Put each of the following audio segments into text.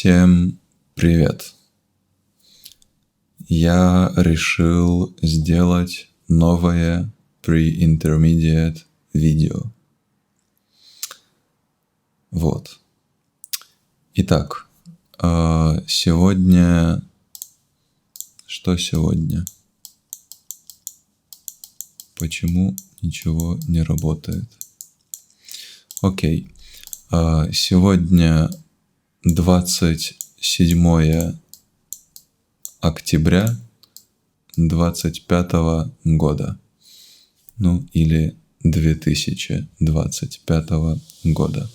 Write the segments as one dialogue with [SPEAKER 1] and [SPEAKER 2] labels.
[SPEAKER 1] Всем привет! Я решил сделать новое pre-intermediate видео. Вот. Итак, сегодня... Что сегодня? Почему ничего не работает? Окей. Сегодня 27 октября 2025 года. Ну, или 2025 года.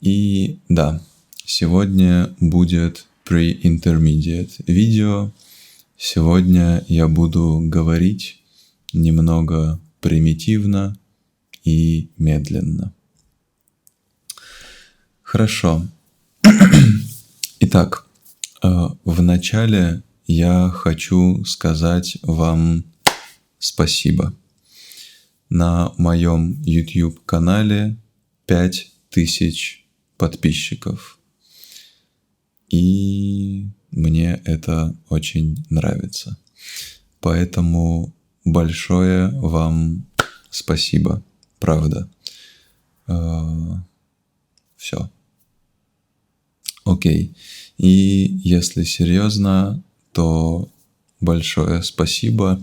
[SPEAKER 1] И да, сегодня будет pre-intermediate видео. Сегодня я буду говорить немного примитивно и медленно. Хорошо. Итак, вначале я хочу сказать вам спасибо. На моем YouTube-канале 5000 подписчиков. И мне это очень нравится. Поэтому большое вам спасибо. Правда. Все. Окей. И если серьезно, то большое спасибо.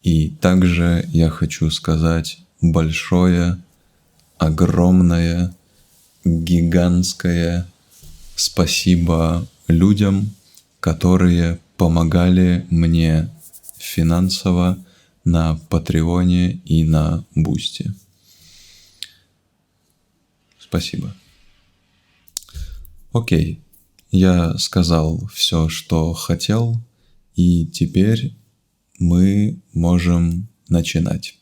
[SPEAKER 1] И также я хочу сказать большое, огромное, гигантское спасибо людям, которые помогали мне финансово на Патреоне и на Бусти. Спасибо. Окей. Я сказал все, что хотел, и теперь мы можем начинать.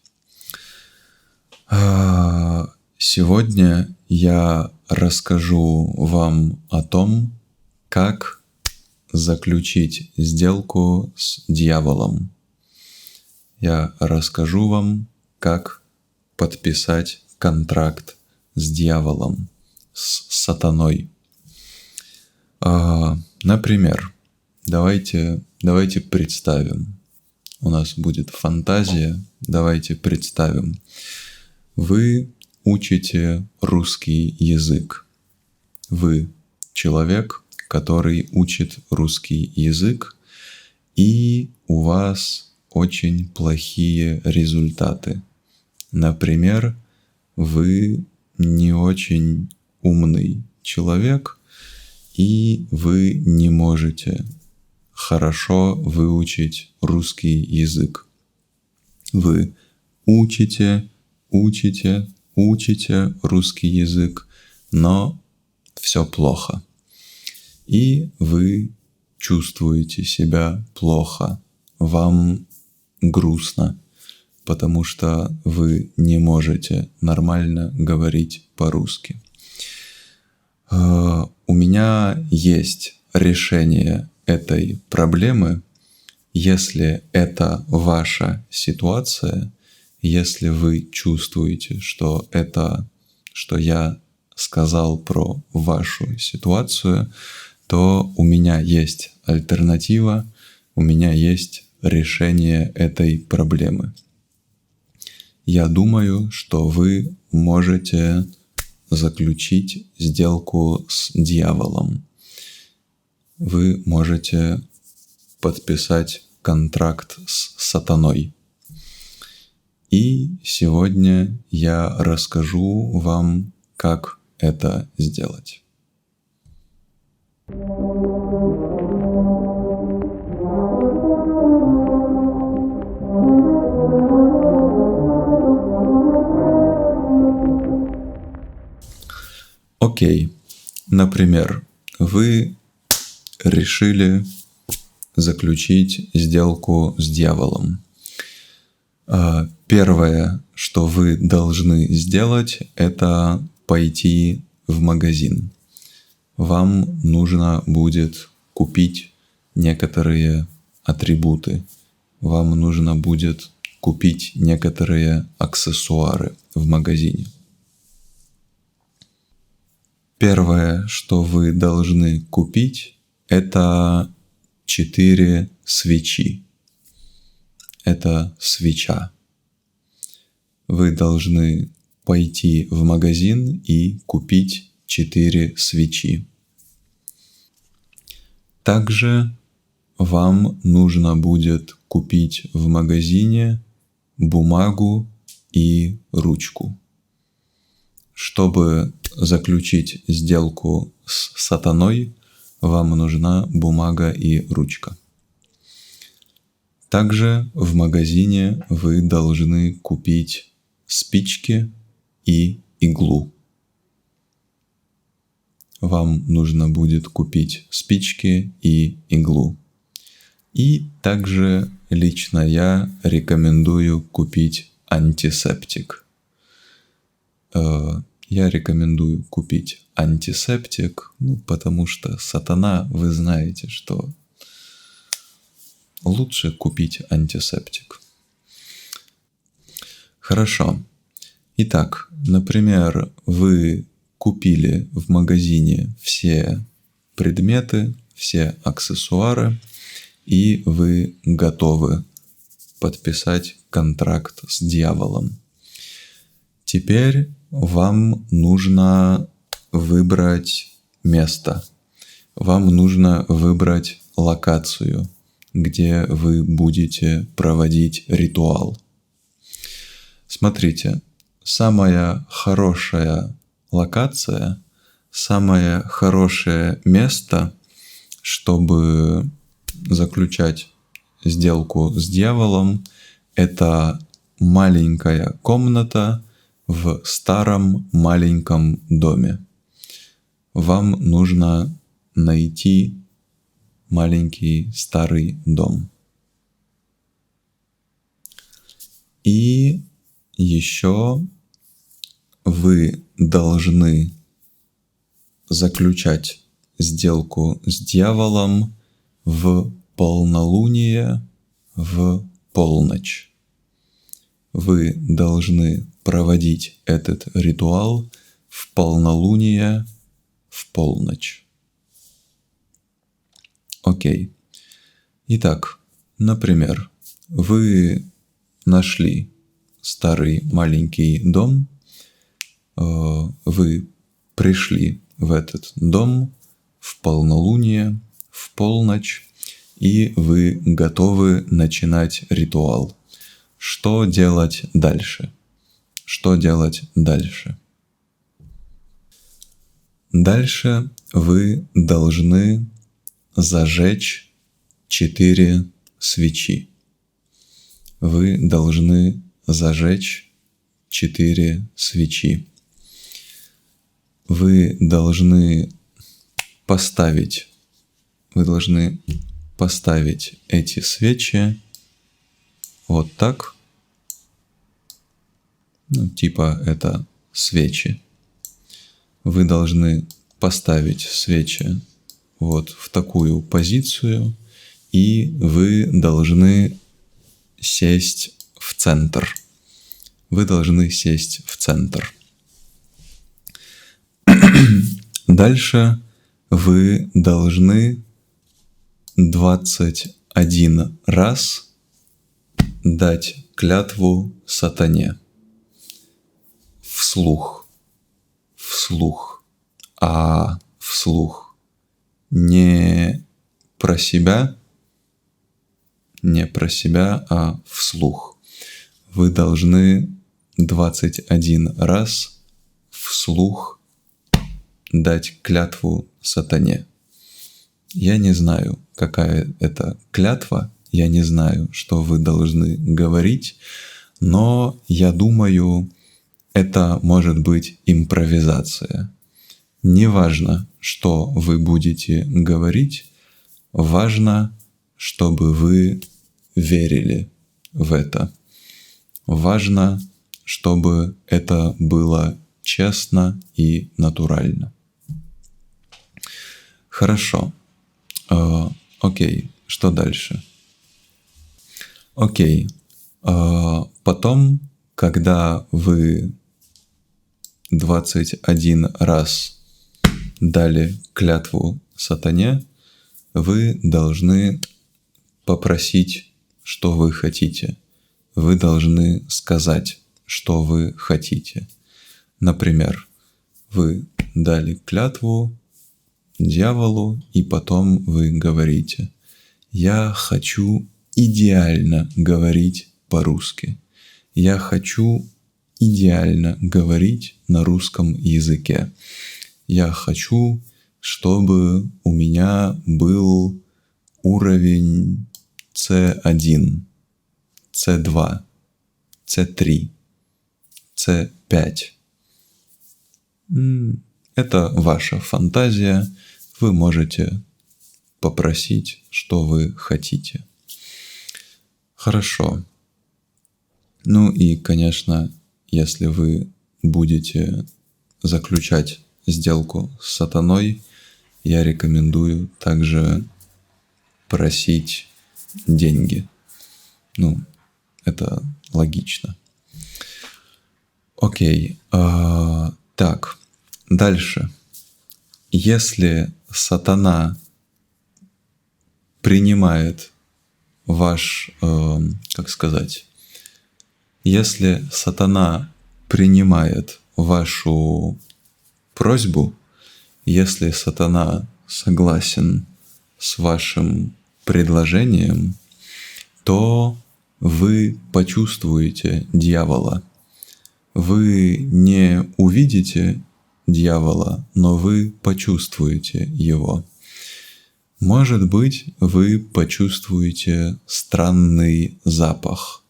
[SPEAKER 1] Сегодня я расскажу вам о том, как заключить сделку с дьяволом. Я расскажу вам, как подписать контракт с дьяволом, с сатаной. Например, давайте представим. У нас будет фантазия. Давайте представим. Вы учите русский язык. Вы человек, который учит русский язык, и у вас очень плохие результаты. Например, вы не очень умный человек, и вы не можете хорошо выучить русский язык. Вы учите русский язык, но все плохо. И вы чувствуете себя плохо. Вам грустно, потому что вы не можете нормально говорить по-русски. У меня есть решение этой проблемы. Если это ваша ситуация, если вы чувствуете, что это, что я сказал про вашу ситуацию, то у меня есть альтернатива, у меня есть решение этой проблемы. Я думаю, что вы можете заключить сделку с дьяволом. Вы можете подписать контракт с сатаной. И сегодня я расскажу вам, как это сделать. Окей. Например, вы решили заключить сделку с дьяволом. Первое, что вы должны сделать, это пойти в магазин. Вам нужно будет купить некоторые атрибуты. Вам нужно будет купить некоторые аксессуары в магазине. Первое, что вы должны купить, это 4 свечи. Это свеча. Вы должны пойти в магазин и купить 4 свечи. Также вам нужно будет купить в магазине бумагу и ручку. Чтобы заключить сделку с сатаной, вам нужна бумага и ручка. Также в магазине вы должны купить спички и иглу. Вам нужно будет купить спички и иглу. И также лично я рекомендую купить антисептик. Я рекомендую купить антисептик, потому что сатана, вы знаете, что лучше купить антисептик. Хорошо. Итак, например, вы купили в магазине все предметы, все аксессуары, и вы готовы подписать контракт с дьяволом. Теперь вам нужно выбрать место. Вам нужно выбрать локацию, где вы будете проводить ритуал. Смотрите, самая хорошая локация, самое хорошее место, чтобы заключать сделку с дьяволом, это маленькая комната в старом маленьком доме. Вам нужно найти маленький старый дом. И еще вы должны заключать сделку с дьяволом в полнолуние в полночь. Вы должны проводить этот ритуал в полнолуние в полночь. Окей. Итак, например, вы нашли старый маленький дом, вы пришли в этот дом в полнолуние, в полночь, и вы готовы начинать ритуал. Что делать дальше? Что делать дальше? Дальше вы должны зажечь 4 свечи. Вы должны зажечь 4 свечи. Вы должны поставить эти свечи вот так. Типа это свечи. Вы должны поставить свечи вот в такую позицию, и вы должны сесть в центр. Вы должны сесть в центр. Дальше вы должны 21 раз дать клятву сатане. Вслух. Вслух. Не про себя, а вслух. Вы должны 21 раз вслух дать клятву сатане. Я не знаю, какая это клятва, я не знаю, что вы должны говорить, но я думаю, это может быть импровизация. Неважно, что вы будете говорить, важно, чтобы вы верили в это. Важно, чтобы это было честно и натурально. Хорошо. Окей, что дальше? Окей. Потом, когда вы 21 раз дали клятву сатане, вы должны попросить, что вы хотите. Вы должны сказать, что вы хотите. Например, вы дали клятву дьяволу, и потом вы говорите: «Я хочу идеально говорить по-русски. Я хочу идеально говорить на русском языке. Я хочу, чтобы у меня был уровень C1, C2, C3, C5». Это ваша фантазия. Вы можете попросить, что вы хотите. Хорошо. Ну и, конечно, если вы будете заключать сделку с сатаной, я рекомендую также просить деньги. Ну, это логично. Окей. Так, дальше. Если сатана принимает ваш, если сатана принимает вашу просьбу, если сатана согласен с вашим предложением, то вы почувствуете дьявола. Вы не увидите дьявола, но вы почувствуете его. Может быть, вы почувствуете странный запах.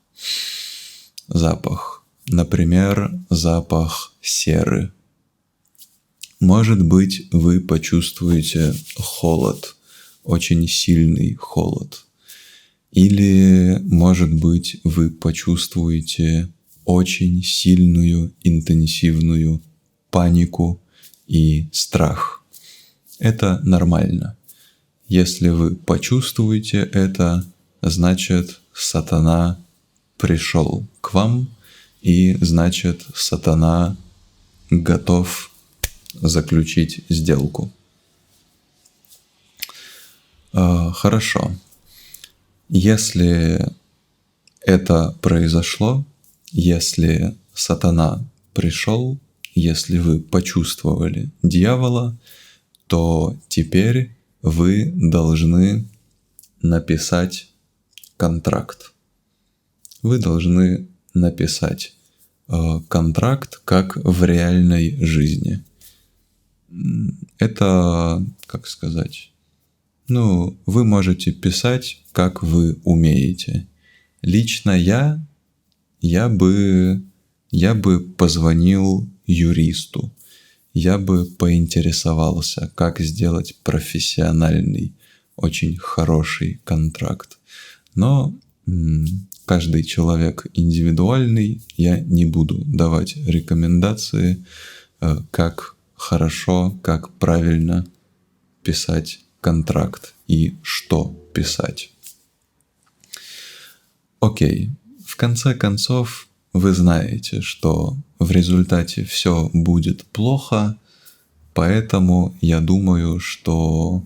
[SPEAKER 1] Например, запах серы. Может быть, вы почувствуете холод, очень сильный холод. Или, может быть, вы почувствуете очень сильную, интенсивную панику и страх. Это нормально. Если вы почувствуете это, значит, сатана пришел к вам, и значит, сатана готов заключить сделку. Хорошо. Если это произошло, если сатана пришел, если вы почувствовали дьявола, то теперь вы должны написать контракт. Вы должны написать контракт, как в реальной жизни. Это, вы можете писать, как вы умеете. Лично я бы позвонил юристу. Я бы поинтересовался, как сделать профессиональный, очень хороший контракт. Но каждый человек индивидуальный, я не буду давать рекомендации, как хорошо, как правильно писать контракт и что писать. Окей, в конце концов, вы знаете, что в результате все будет плохо, поэтому я думаю, что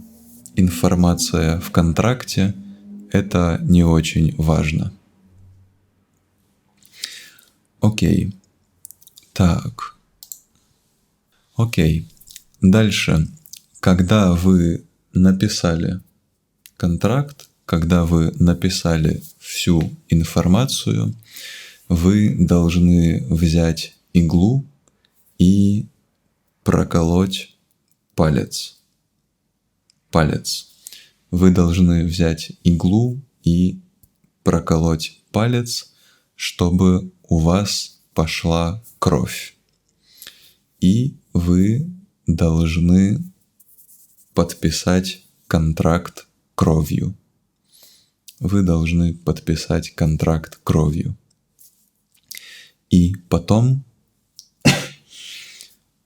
[SPEAKER 1] информация в контракте – это не очень важно. Окей. Так. Окей. Дальше. Когда вы написали контракт, когда вы написали всю информацию, вы должны взять иглу и проколоть палец. Вы должны взять иглу и проколоть палец, чтобы у вас пошла кровь. И вы должны подписать контракт кровью. Вы должны подписать контракт кровью. И потом,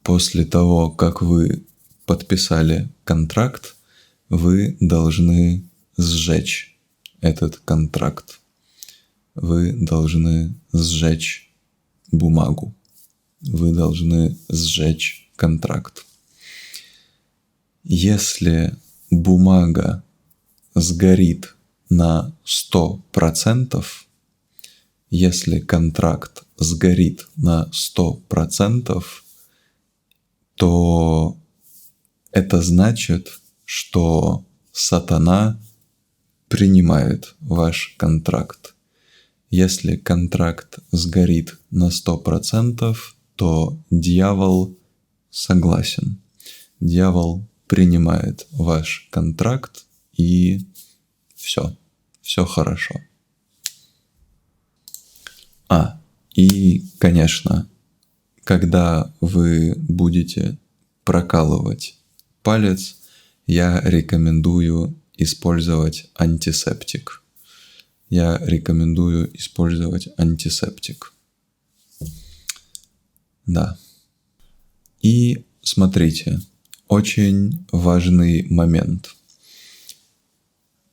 [SPEAKER 1] после того, как вы подписали контракт, вы должны сжечь этот контракт. Вы должны сжечь бумагу. Вы должны сжечь контракт. Если бумага сгорит на 100%, если контракт сгорит на 100%, то это значит, что сатана принимает ваш контракт. Если контракт сгорит на 100%, то дьявол согласен. Дьявол принимает ваш контракт, и все хорошо. И, конечно, когда вы будете прокалывать палец, я рекомендую использовать антисептик. Да. И смотрите, очень важный момент.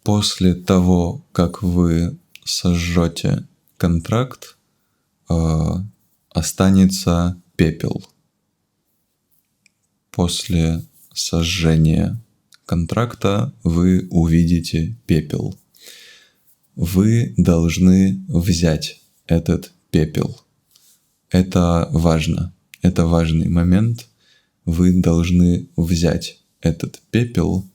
[SPEAKER 1] После того, как вы сожжете контракт, останется пепел. После сожжения контракта вы увидите пепел. Вы должны взять этот пепел. Это важно. Это важный момент. Вы должны взять этот пепел,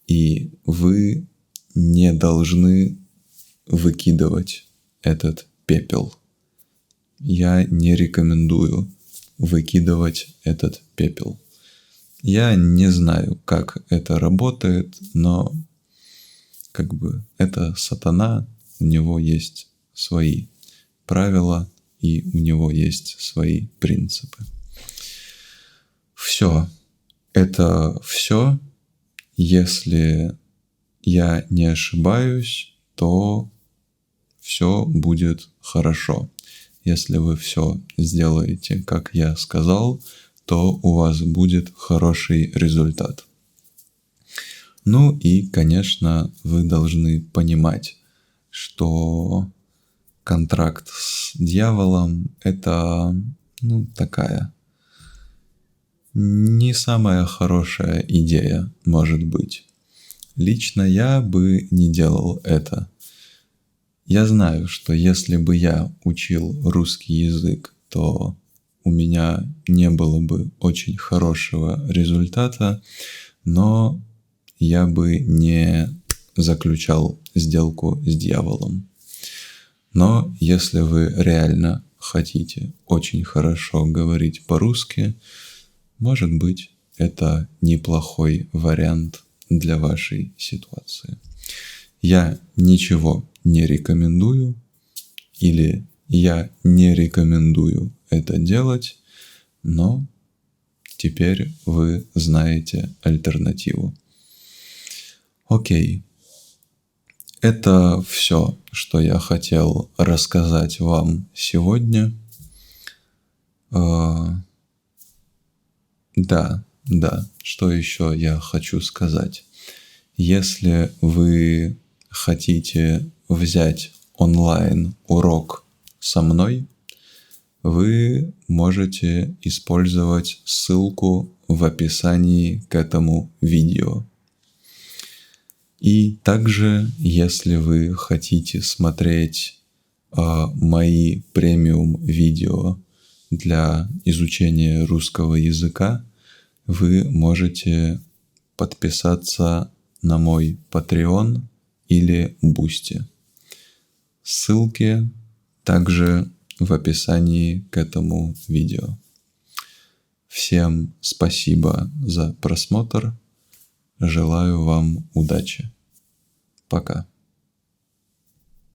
[SPEAKER 1] и вы не должны выкидывать этот пепел. Я не рекомендую выкидывать этот пепел. Я не знаю, как это работает, но это сатана, у него есть свои правила, и у него есть свои принципы. Это все. Если я не ошибаюсь, то все будет хорошо. Если вы все сделаете, как я сказал, то у вас будет хороший результат. И, конечно, вы должны понимать, что контракт с дьяволом – это такая не самая хорошая идея, может быть. Лично я бы не делал это. Я знаю, что если бы я учил русский язык, то у меня не было бы очень хорошего результата, но я бы не заключал сделку с дьяволом. Но если вы реально хотите очень хорошо говорить по-русски, может быть, это неплохой вариант для вашей ситуации. Я ничего не рекомендую, или я не рекомендую это делать, но теперь вы знаете альтернативу. Окей. Это все, что я хотел рассказать вам сегодня. Да, что еще я хочу сказать? Если вы хотите взять онлайн-урок со мной, вы можете использовать ссылку в описании к этому видео. И также, если вы хотите смотреть мои премиум-видео для изучения русского языка, вы можете подписаться на мой Patreon или Boosty. Ссылки также в описании к этому видео. Всем спасибо за просмотр. Желаю вам удачи. Пока.